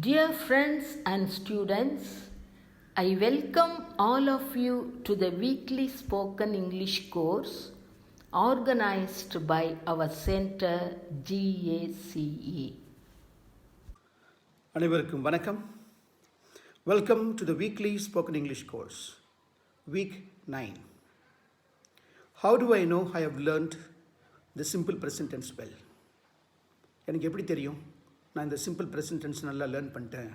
Dear friends and students, I welcome all of you to the weekly spoken English course organized by our center GACE. அனைவருக்கும் வணக்கம். Welcome to the weekly spoken English course, Week 9. How do I know I have learned the simple present tense well? எனக்கு எப்படி தெரியும் நான் இந்த simple present tense நல்லா learn பண்ணிட்டேன்?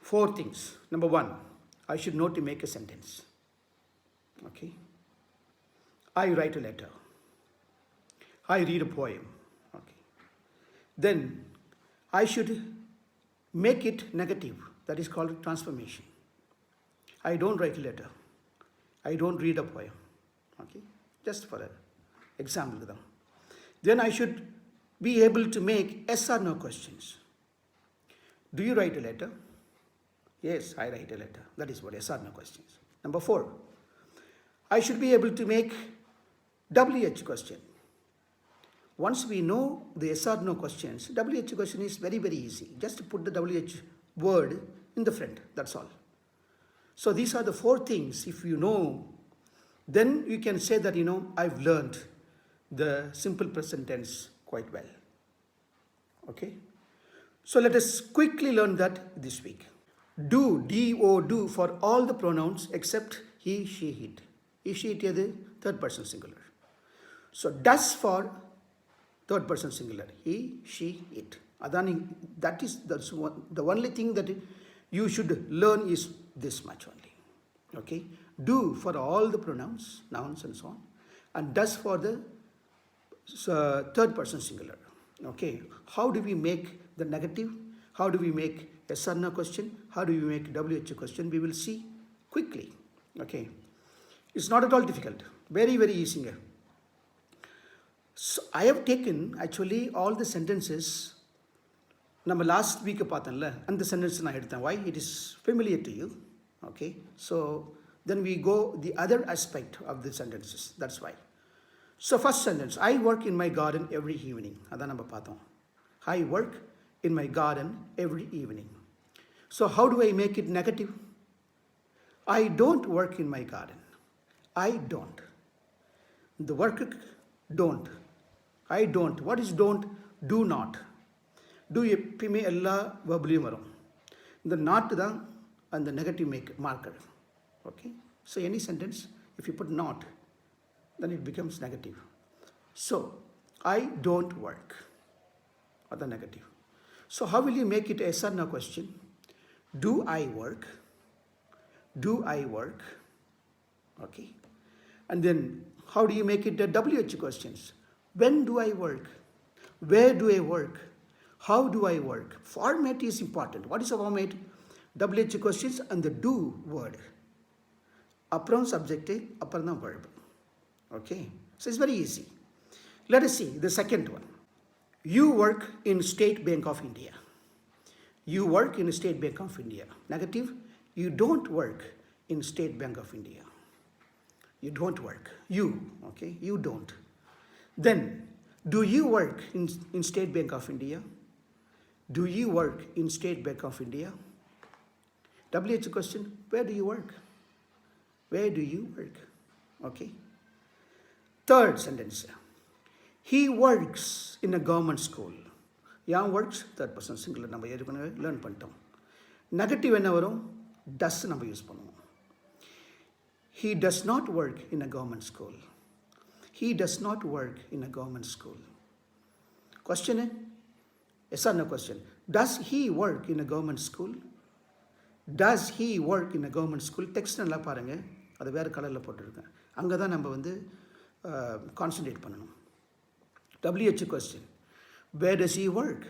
4 things. Number 1, I should know to make a sentence. Okay. I write a letter. I read a poem. Okay. Then I should make it negative. That is called transformation. I don't write a letter. I don't read a poem. Okay. Just for an example. Then I should be able to make yes or no questions. Do you write a letter? Yes, I write a letter. That is what yes or no questions. Number 4, I should be able to make WH question. Once we know the yes or no questions, WH question is very, very easy. Just put the WH word in the front. That's all. So these are the 4 things. If you know, then you can say that, I've learned the simple present tense quite well. Okay? So let us quickly learn that this week. Do, D-O, do for all the pronouns except he, she, it. He, she, it is third person singular. So does for third person singular. He, she, it. That is the only thing that you should learn is this much only. Okay? Do for all the pronouns, nouns and so on. And does for the third person singular. Okay, how do we make the negative? How do we make a yes or no question? How do we make WH question? We will see quickly. Okay, it's not at all difficult. Very, very easy. So I have taken actually all the sentences. Number last week and the sentence I had why it is familiar to you. Okay, so then we go the other aspect of the sentences. That's why. So first sentence, I work in my garden every evening. அதான் நம்ம பார்த்தோம். I work in my garden every evening. So how do I make it negative? I don't work in my garden. I don't. The work don't. I don't. What is don't? Do not. Do எப்பயுமே எல்லா வேர்ப்லையும் வரும். இந்த not தான் அந்த negative marker. Okay? So any sentence, if you put not, then it becomes negative. So, I don't work. Or the negative. So, how will you make it a yes or no question? Do I work? Do I work? Okay. And then, how do you make it a WH questions? When do I work? Where do I work? How do I work? Format is important. What is a format? WH questions and the do word. அப்புறம் subject, அப்புறம் தான் verb. Okay, so it's very easy. Let us see the second one. You work in State Bank of India. You work in State Bank of India. Negative, you don't work in State Bank of India. You don't work. You, okay, you don't. Then, do you work in State Bank of India? Do you work in State Bank of India? WH question, where do you work? Where do you work? Okay. Third sentence, he works in a government school. Yeah, works, third person singular நம்ம ஏற்கனவே learn பண்ணிட்டோம். Negative என்ன வரும்? டஸ் நம்ம use பண்ணுவோம். He does not work in a government school. He does not work in a government school. Question? Yes or no question? Does he work in a government school? Does he work in a government school? Text நல்லா பாருங்க, அது வேறு கலரில் போட்டிருக்கேன். அங்கே தான் நம்ம வந்து கான்சன்ட்ரேட் பண்ணணும். WH question, where does he work?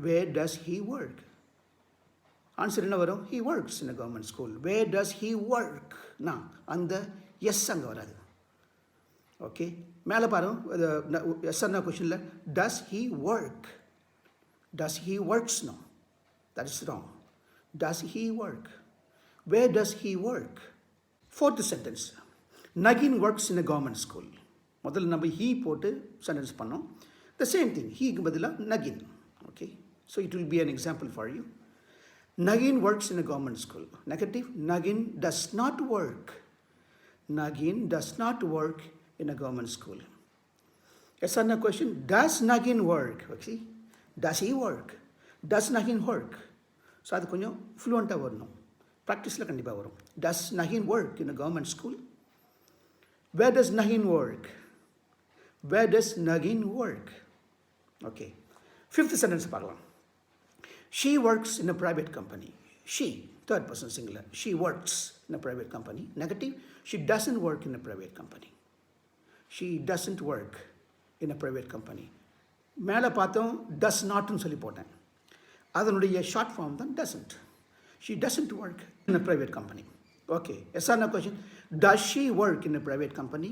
Where does he work? Answer என்ன வரும்? He works in a government school. Where does he work? நான் அந்த எஸ் அங்கே வராது. ஓகே, மேலே பாருங்க, எஸ் அண்ணா கொஷனில் does he work? Does he works? No, that is wrong. Does he work? Where does he work? Fourth sentence, Nagin works in a government school. முதல்ல நம்ம he போட்டு சென்டென்ஸ் பண்ணோம். The same thing, he பதிலாக Nagin. Okay. So it will be an example for you. Nagin works in a government school. Negative, Nagin does not work. Nagin does not work in a government school. Yes or no question, does Nagin work? Okay. Does he work? Does Nagin work? So அது கொஞ்சம் ஃப்ளூவெண்ட்டாக வரணும், ப்ராக்டிஸில் கண்டிப்பாக வரும். Does Nagin work in a government school? Where does Nagin work? Where does Nagin work? Okay. Fifth sentence பார்க்கலாம். She works in a private company. She, third person singular. She works in a private company. Negative, she doesn't work in a private company. She doesn't work in a private company. மேலே பார்த்தோம் does notனு சொல்லி போட்டேன். அதனுடைய short form தான் doesn't. She doesn't work in a private company. Okay. Yes or no question? Does she work in a private company?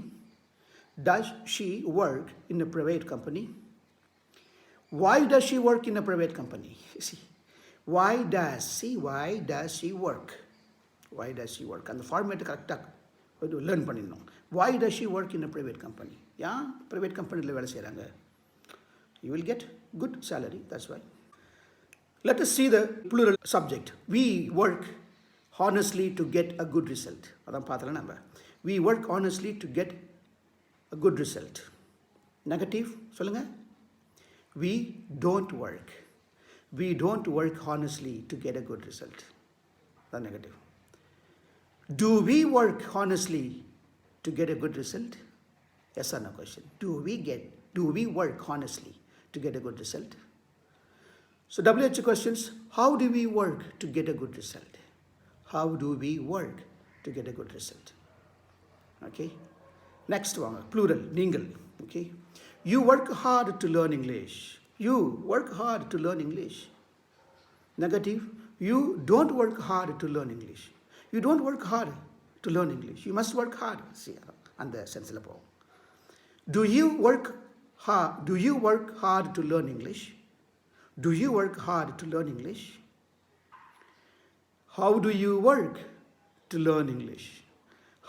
Does she work in a private company? Why does she work in a private company? See, why does she work? Why does she work? And the format correct learn பண்ணிடணும். Why does she work in a private company? Yeah, private company வேலை செய்கிறாங்க. You will get good salary, that's why. Let us see the plural subject. We work honestly to get a good result. அதான் பார்த்தல நம்ம. We work honestly to get a good result. Negative, சொல்லுங்க. We don't work. We don't work honestly to get a good result. That's negative. Do we work honestly to get a good result? Yes or no question. Do we work honestly to get a good result? So WH questions, how do we work to get a good result? How do we work to get a good result? Okay. Next one, plural, நீங்கள். Okay. You work hard to learn English. You work hard to learn English. Negative, you don't work hard to learn English. You don't work hard to learn English. You must work hard. See, and the sense of Do you work hard to learn English? Do you work hard to learn English? How do you work to learn English?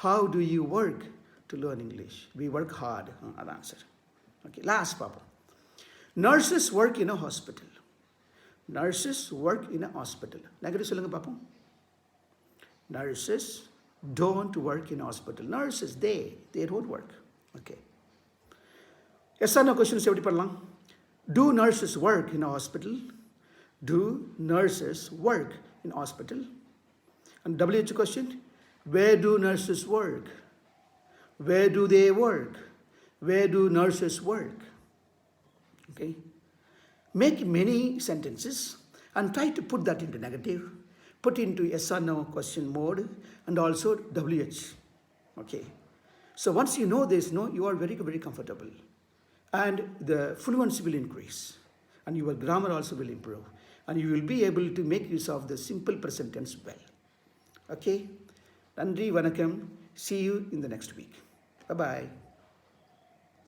How do you work to learn English? We work hard. That answer. Okay, last papa. Nurses work in a hospital. Nurses work in a hospital. Negative சொல்லுங்க பாப்போம். Nurses don't work in a hospital. Nurses, they don't work. Okay. Yes or no questions எப்படி பண்ணலாம்? Do nurses work in a hospital? Do nurses work in a hospital? And WH question, where do nurses work? Where do they work? Where do nurses work? Okay. Make many sentences and try to put that into negative, put into yes or no question mode, and also WH. Okay. So once you know this, you are very, very comfortable. And the fluency will increase. And your grammar also will improve. And you will be able to make use of the simple present tense well. Okay. Nandri Vanakkam. See you in the next week. Bye-bye.